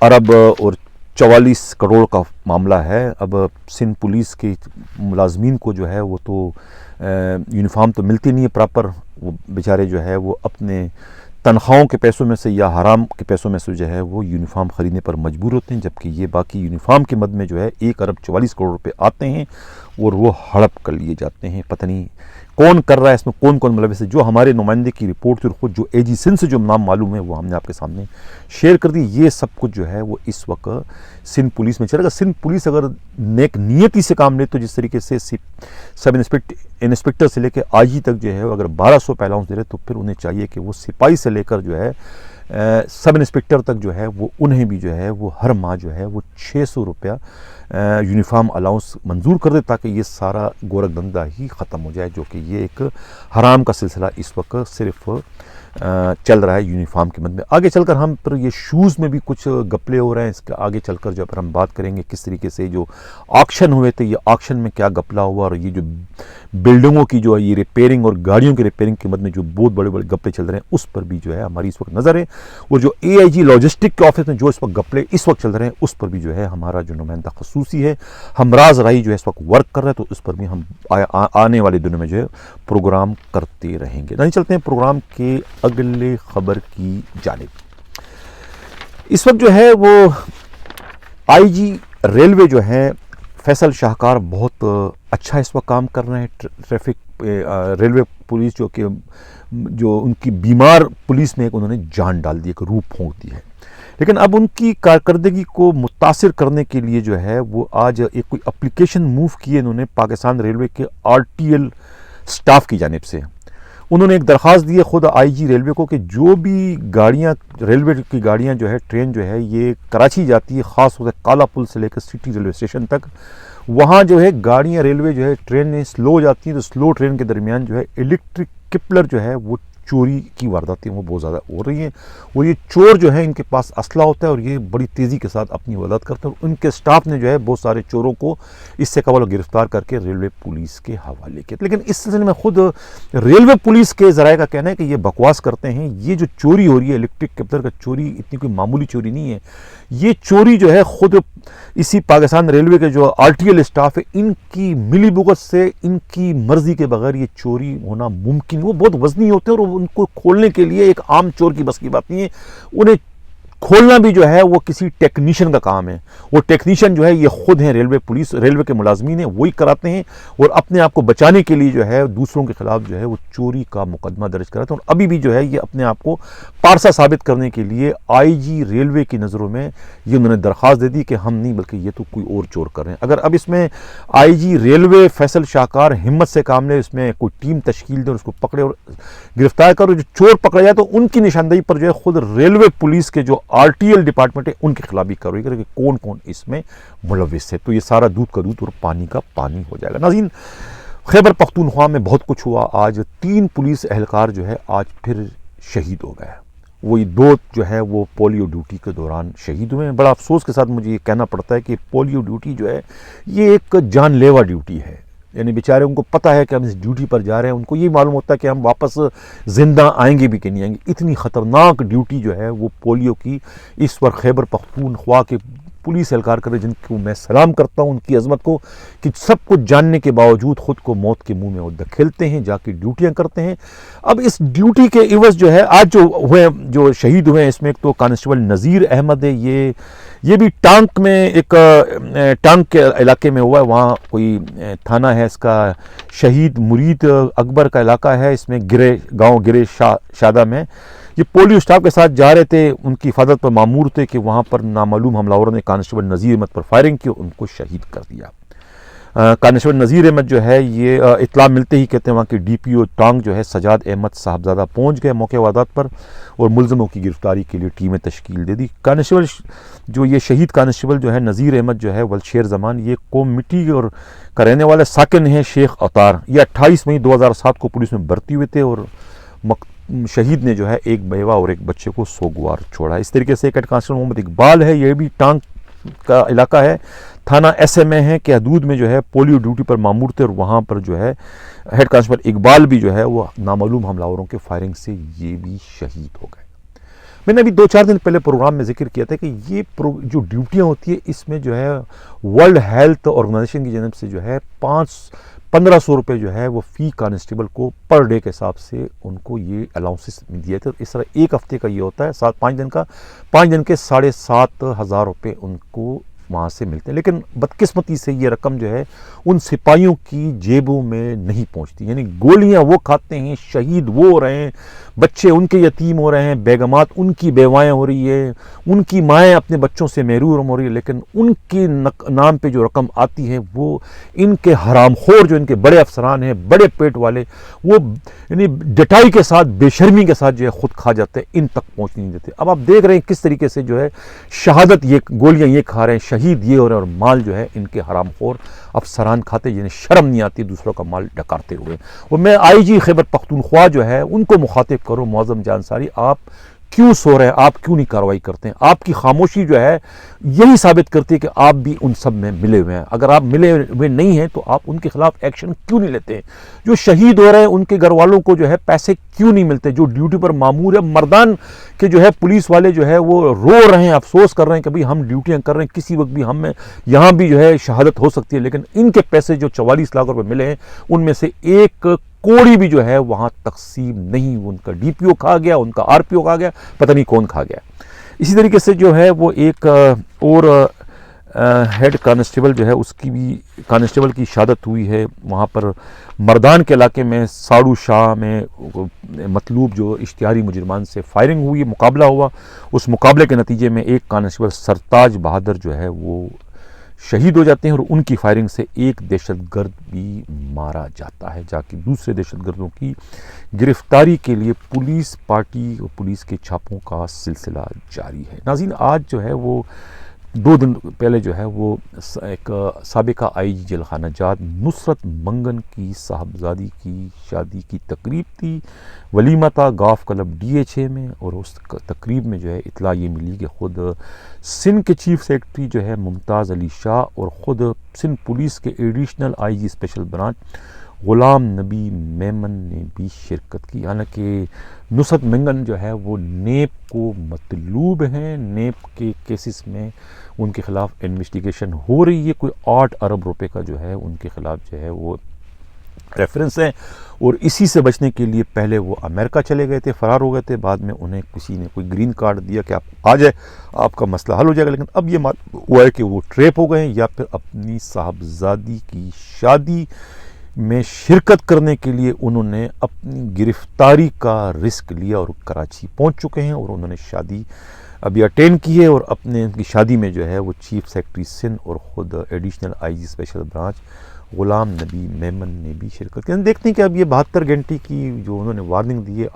ارب اور 44 کروڑ کا معاملہ ہے. اب سندھ پولیس کے ملازمین کو جو ہے وہ تو یونیفارم تو ملتی نہیں ہے پراپر. وہ بیچارے جو ہے وہ اپنے تنخواہوں کے پیسوں میں سے یا حرام کے پیسوں میں سے جو ہے وہ یونیفارم خریدنے پر مجبور ہوتے ہیں، جبکہ یہ باقی یونیفارم کے مد میں جو ہے 1 ارب 44 کروڑ روپے آتے ہیں اور وہ ہڑپ کر لیے جاتے ہیں. پتہ نہیں کون کر رہا ہے اس میں، کون کون ملوث ہے. جو ہمارے نمائندے کی رپورٹ تھی اور خود جو اے جی سندھ سے جو نام معلوم ہے وہ ہم نے آپ کے سامنے شیئر کر دی. یہ سب کچھ جو ہے وہ اس وقت سندھ پولیس میں چلے گا. سندھ پولیس اگر نیک نیتی سے کام لے تو جس طریقے سے سب انسپکٹر سے لے کے آئی جی تک جو ہے اگر 1200 الاؤنس دے رہے تو پھر انہیں چاہیے کہ وہ سپاہی سے لے کر جو ہے سب انسپکٹر تک جو ہے وہ انہیں بھی جو ہے وہ ہر ماہ جو ہے وہ 600 روپیہ یونیفارم الاؤنس منظور کر دے، تاکہ یہ سارا گورکھ دھندا ہی ختم ہو جائے، جو کہ یہ ایک حرام کا سلسلہ اس وقت صرف چل رہا ہے یونیفارم کے مد میں. آگے چل کر ہم پر یہ شوز میں بھی کچھ گپلے ہو رہے ہیں. اس کے آگے چل کر جو پر ہم بات کریں گے کس طریقے سے جو آکشن ہوئے تھے، یہ آکشن میں کیا گپلا ہوا، اور یہ جو بلڈنگوں کی جو ہے یہ ریپیئرنگ اور گاڑیوں کی ریپیئرنگ کے مد میں جو بہت بڑے بڑے گپلے چل رہے ہیں اس پر بھی جو ہے ہماری اس وقت نظر ہے. اور جو اے آئی جی لاجسٹک کے آفس میں جو اس وقت گپلے اس وقت چل رہے ہیں اس پر بھی جو ہے ہمارا جو نمائندہ خصوصی ہے ہمراز رائی جو ہے اس وقت ورک کر رہا ہے، تو اس پر بھی ہم آنے والے دنوں میں جو ہے پروگرام کرتے رہیں گے. نہیں چلتے ہیں پروگرام کے اگلے خبر کی جانب. اس وقت جو ہے وہ آئی جی ریلوے جو ہے فیصل شاہکار بہت اچھا اس وقت کام کر رہے ہیں. ٹریفک ریلوے پولیس جو کہ جو ان کی بیمار پولیس میں ایک انہوں نے جان ڈال دی، ایک روح پھونک دی ہے. لیکن اب ان کی کارکردگی کو متاثر کرنے کے لیے جو ہے وہ آج ایک کوئی اپلیکیشن موو کی ہے انہوں نے پاکستان ریلوے کے RTL سٹاف کی جانب سے. انہوں نے ایک درخواست دی ہے خود آئی جی ریلوے کو کہ جو بھی گاڑیاں ریلوے کی گاڑیاں جو ہے ٹرین جو ہے یہ کراچی جاتی ہے، خاص طور سے کالا پل سے لے کر سٹی ریلوے اسٹیشن تک، وہاں جو ہے گاڑیاں ریلوے جو ہے ٹرینیں سلو جاتی ہیں، تو سلو ٹرین کے درمیان جو ہے الیکٹرک کپلر جو ہے وہ چوری کی وارداتیں وہ بہت زیادہ ہو رہی ہیں. اور یہ چور جو ہے ان کے پاس اسلحہ ہوتا ہے اور یہ بڑی تیزی کے ساتھ اپنی واردات کرتے ہیں. اور ان کے سٹاف نے جو ہے بہت سارے چوروں کو اس سے قبل گرفتار کر کے ریلوے پولیس کے حوالے کیا. لیکن اس سلسلے میں خود ریلوے پولیس کے ذرائع کا کہنا ہے کہ یہ بکواس کرتے ہیں. یہ جو چوری ہو رہی ہے الیکٹرک کپلر کا چوری اتنی کوئی معمولی چوری نہیں ہے. یہ چوری جو ہے خود اسی پاکستان ریلوے کے جو RTL اسٹاف ہے ان کی ملی بھگت سے، ان کی مرضی کے بغیر یہ چوری ہونا ممکن. وہ بہت وزنی ہوتے ہیں اور ان کو کھولنے کے لیے ایک عام چور کی بس کی بات نہیں ہے. انہیں کھولنا بھی جو ہے وہ کسی ٹیکنیشین کا کام ہے. وہ ٹیکنیشین جو ہے یہ خود ہیں ریلوے پولیس، ریلوے کے ملازمین ہیں، وہی کراتے ہیں اور اپنے آپ کو بچانے کے لیے جو ہے دوسروں کے خلاف جو ہے وہ چوری کا مقدمہ درج کراتے ہیں. اور ابھی بھی جو ہے یہ اپنے آپ کو پارسا ثابت کرنے کے لیے آئی جی ریلوے کی نظروں میں یہ انہوں نے درخواست دے دی کہ ہم نہیں بلکہ یہ تو کوئی اور چور کر رہے ہیں. اگر اب اس میں آئی جی ریلوے فیصل شاہکار ہمت سے کام لے، اس میں کوئی ٹیم تشکیل دے اور اس کو پکڑے اور گرفتار کرو، جو چور پکڑا جائے تو ان کی نشاندہی پر جو ہے خود ریلوے پولیس کے جو RTL ڈپارٹمنٹ ہے ان کے خلاف بھی کارروائی کرے کہ کون کون اس میں ملوث ہے. تو یہ سارا دودھ کا دودھ اور پانی کا پانی ہو جائے گا. ناظرین، خیبر پختونخوا میں بہت کچھ ہوا. آج 3 پولیس اہلکار جو ہے آج پھر شہید ہو گئے. وہی 2 جو ہے وہ پولیو ڈیوٹی کے دوران شہید ہوئے ہیں. بڑا افسوس کے ساتھ مجھے یہ کہنا پڑتا ہے کہ پولیو ڈیوٹی جو ہے یہ ایک جان لیوا ڈیوٹی ہے. یعنی بیچارے ان کو پتہ ہے کہ ہم اس ڈیوٹی پر جا رہے ہیں، ان کو یہ معلوم ہوتا ہے کہ ہم واپس زندہ آئیں گے بھی کہ نہیں آئیں گے. اتنی خطرناک ڈیوٹی جو ہے وہ پولیو کی اس وقت خیبر پختونخوا کے پولیس اہلکار کرے، جن کو میں سلام کرتا ہوں ان کی عظمت کو کہ سب کچھ جاننے کے باوجود خود کو موت کے منہ میں وہ دھکیلتے ہیں، جا کے ڈیوٹیاں کرتے ہیں. اب اس ڈیوٹی کے عوض جو ہے آج جو ہوئے جو شہید ہوئے ہیں اس میں ایک تو کانسٹیبل نذیر احمد ہے. یہ بھی ٹانک میں ایک ٹانک کے علاقے میں ہوا ہے. وہاں کوئی تھانہ ہے اس کا شہید مرید اکبر کا علاقہ ہے. اس میں گاؤں گرے شادہ میں یہ پولیو اسٹاف کے ساتھ جا رہے تھے. ان کی حفاظت پر مامور تھے کہ وہاں پر نامعلوم حملہ نے کانسٹیبل نذیر احمد پر فائرنگ کی اور ان کو شہید کر دیا. کانسٹیبل نذیر احمد جو ہے یہ اطلاع ملتے ہی کہتے ہیں وہاں کے DPO ٹانگ جو ہے سجاد احمد صاحبزادہ پہنچ گئے موقع واردات پر اور ملزموں کی گرفتاری کے لیے ٹیمیں تشکیل دے دی. کانسٹیبل جو یہ شہید کانسٹیبل جو ہے نذیر احمد جو ہے ولشیر زمان، یہ قوم مٹی اور کا رہنے والے ساکن ہیں شیخ اوتار. یہ 28 مئی 2007 کو پولیس میں بھرتی ہوئے تھے اور شہید نے جو ہے ایک بیوہ اور ایک بچے کو سوگوار چھوڑا. اس طریقے سے ایک ہیڈ کانسٹیبل محمد اقبال ہے، یہ بھی ٹانک کا علاقہ ہے. تھانہ ایس ایم اے ہیں کہ حدود میں جو ہے پولیو ڈیوٹی پر مامور تھے، اور وہاں پر جو ہے ہیڈ کانسٹیبل اقبال بھی جو ہے وہ نامعلوم حملہ کے فائرنگ سے یہ بھی شہید ہو گئے۔ میں نے ابھی 2-4 دن پہلے پروگرام میں ذکر کیا تھا کہ یہ جو ڈیوٹیاں ہوتی ہیں اس میں جو ہے ورلڈ ہیلتھ آرگنائزیشن کی جانب سے جو ہے 1500 روپے جو ہے وہ فی کانسٹیبل کو پر ڈے کے حساب سے ان کو یہ الاؤنسز دیے تھے۔ اس طرح ایک ہفتے کا یہ ہوتا ہے 5 دن کا، 5 دن کے 7500 روپے ان کو وہاں سے ملتے ہیں، لیکن بدقسمتی سے یہ رقم جو ہے ان سپاہیوں کی جیبوں میں نہیں پہنچتی، یعنی گولیاں وہ کھاتے ہیں، شہید وہ ہو رہے ہیں، بچے ان کے یتیم ہو رہے ہیں، بیگمات ان کی بیوائیں ہو رہی ہے، ان کی مائیں اپنے بچوں سے محروم ہو رہی ہے، لیکن ان کے نام پہ جو رقم آتی ہے وہ ان کے حرام خور جو ان کے بڑے افسران ہیں، بڑے پیٹ والے، وہ یعنی ڈٹائی کے ساتھ، بے شرمی کے ساتھ جو ہے خود کھا جاتے ہیں، ان تک پہنچ نہیں دیتے۔ اب آپ دیکھ رہے ہیں کس طریقے سے جو ہے شہادت یہ گولیاں یہ کھا رہے ہیں، شہید یہ ہو رہے ہیں، اور مال جو ہے ان کے حرام خور افسران کھاتے، جنہیں شرم نہیں آتی دوسروں کا مال ڈکارتے ہوئے۔ اور میں آئی جی خیبر پختونخوا جو ہے ان کو مخاطب کروں، معظم جان ساری، آپ کیوں سو رہے ہیں؟ آپ کیوں نہیں کارروائی کرتے ہیں؟ آپ کی خاموشی جو ہے یہی ثابت کرتی ہے کہ آپ بھی ان سب میں ملے ہوئے ہیں۔ اگر آپ ملے ہوئے نہیں ہیں تو آپ ان کے خلاف ایکشن کیوں نہیں لیتے ہیں؟ جو شہید ہو رہے ہیں ان کے گھر والوں کو جو ہے پیسے کیوں نہیں ملتے؟ جو ڈیوٹی پر مامور ہے، مردان کے جو ہے پولیس والے جو ہے وہ رو رہے ہیں، افسوس کر رہے ہیں کہ بھئی ہم ڈیوٹیاں کر رہے ہیں، کسی وقت بھی ہمیں یہاں بھی جو ہے شہادت ہو سکتی ہے، لیکن ان کے پیسے جو 44 لاکھ روپے ملے ہیں ان میں سے ایک کوڑی بھی جو ہے وہاں تقسیم نہیں، ان کا ڈی پی او کھا گیا، ان کا آر پی او کھا گیا، پتہ نہیں کون کھا گیا۔ اسی طریقے سے جو ہے وہ ایک اور ہیڈ کانسٹیبل جو ہے اس کی بھی کانسٹیبل کی شہادت ہوئی ہے، وہاں پر مردان کے علاقے میں ساڑو شاہ میں مطلوب جو اشتہاری مجرمان سے فائرنگ ہوئی، مقابلہ ہوا، اس مقابلے کے نتیجے میں ایک کانسٹیبل سرتاج بہادر جو ہے وہ شہید ہو جاتے ہیں، اور ان کی فائرنگ سے ایک دہشت گرد بھی مارا جاتا ہے، جا کے دوسرے دہشت گردوں کی گرفتاری کے لیے پولیس پارٹی اور پولیس کے چھاپوں کا سلسلہ جاری ہے۔ ناظرین، آج جو ہے وہ 2 دن پہلے جو ہے وہ ایک سابقہ آئی جی جیل خانہ جات نصرت منگن کی صاحبزادی کی شادی کی تقریب تھی، ولیمہ تھا golf club D H A میں، اور اس تقریب میں جو ہے اطلاع یہ ملی کہ خود سندھ کے چیف سیکرٹری جو ہے ممتاز علی شاہ اور خود سندھ پولیس کے additional I G special branch Ghulam Nabi Memon نے بھی شرکت کی۔ حالانکہ نصرت منگن جو ہے وہ نیب کو مطلوب ہیں، نیب کے کیسز میں ان کے خلاف انویسٹیگیشن ہو رہی ہے، کوئی 8 ارب روپے کا جو ہے ان کے خلاف جو ہے وہ ریفرنس ہیں، اور اسی سے بچنے کے لیے پہلے وہ امریکہ چلے گئے تھے، فرار ہو گئے تھے، بعد میں انہیں کسی نے کوئی گرین کارڈ دیا کہ آپ آ جائے، آپ کا مسئلہ حل ہو جائے گا، لیکن اب یہ ہوا ہے کہ وہ ٹریپ ہو گئے ہیں، یا پھر اپنی صاحبزادی کی شادی میں شرکت کرنے کے لیے انہوں نے اپنی گرفتاری کا رسک لیا اور کراچی پہنچ چکے ہیں، اور انہوں نے شادی ابھی اٹینڈ کی ہے، اور اپنے ان کی شادی میں جو ہے وہ چیف سیکرٹری سندھ اور خود additional I G special branch Ghulam Nabi Memon نے بھی شرکت کی۔ دیکھتے ہیں کہ اب یہ 72 گھنٹے کی جو انہوں نے وارننگ دی ہے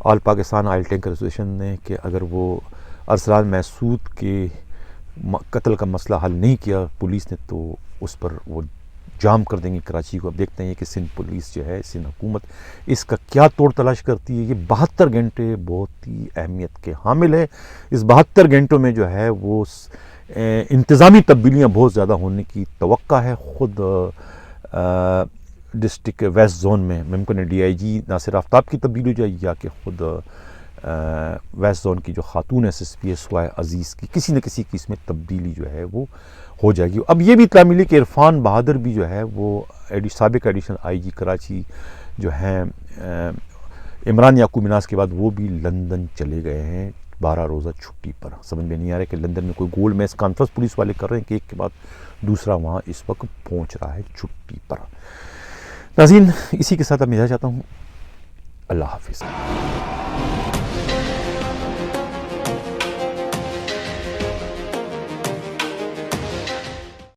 آل پاکستان آئل ٹینکر ایسوسیشن نے، کہ اگر وہ ارسلان محسود کے قتل کا مسئلہ حل نہیں کیا پولیس نے تو اس پر وہ جام کر دیں گے کراچی کو۔ اب دیکھتے ہیں کہ سندھ پولیس جو ہے، سندھ حکومت اس کا کیا توڑ تلاش کرتی ہے۔ یہ 72 گھنٹے بہت ہی اہمیت کے حامل ہے۔ اس 72 گھنٹوں میں جو ہے وہ انتظامی تبدیلیاں بہت زیادہ ہونے کی توقع ہے۔ خود ڈسٹرکٹ ویسٹ زون میں ممکن ہے ڈی آئی جی ناصر آفتاب کی تبدیلی ہو جائے، یا کہ خود ویسٹ زون کی جو خاتون ایس ایس پی ہے سوائے عزیز کی کسی نہ کسی کی اس میں تبدیلی جو ہے وہ ہو جائے گی۔ اب یہ بھی اطلاع ملی کہ عرفان بہادر بھی جو ہے وہ سابق ایڈیشنل آئی جی کراچی جو ہیں عمران یعقوب مناس کے بعد وہ بھی لندن چلے گئے ہیں 12 روزہ چھٹی پر۔ سمجھ میں نہیں آ رہا کہ لندن میں کوئی گولڈ میز کانفرنس پولیس والے کر رہے ہیں کہ ایک کے بعد دوسرا وہاں اس وقت پہنچ رہا ہے چھٹی پر۔ ناظرین، اسی کے ساتھ اب میں جاتا ہوں، اللہ حافظ۔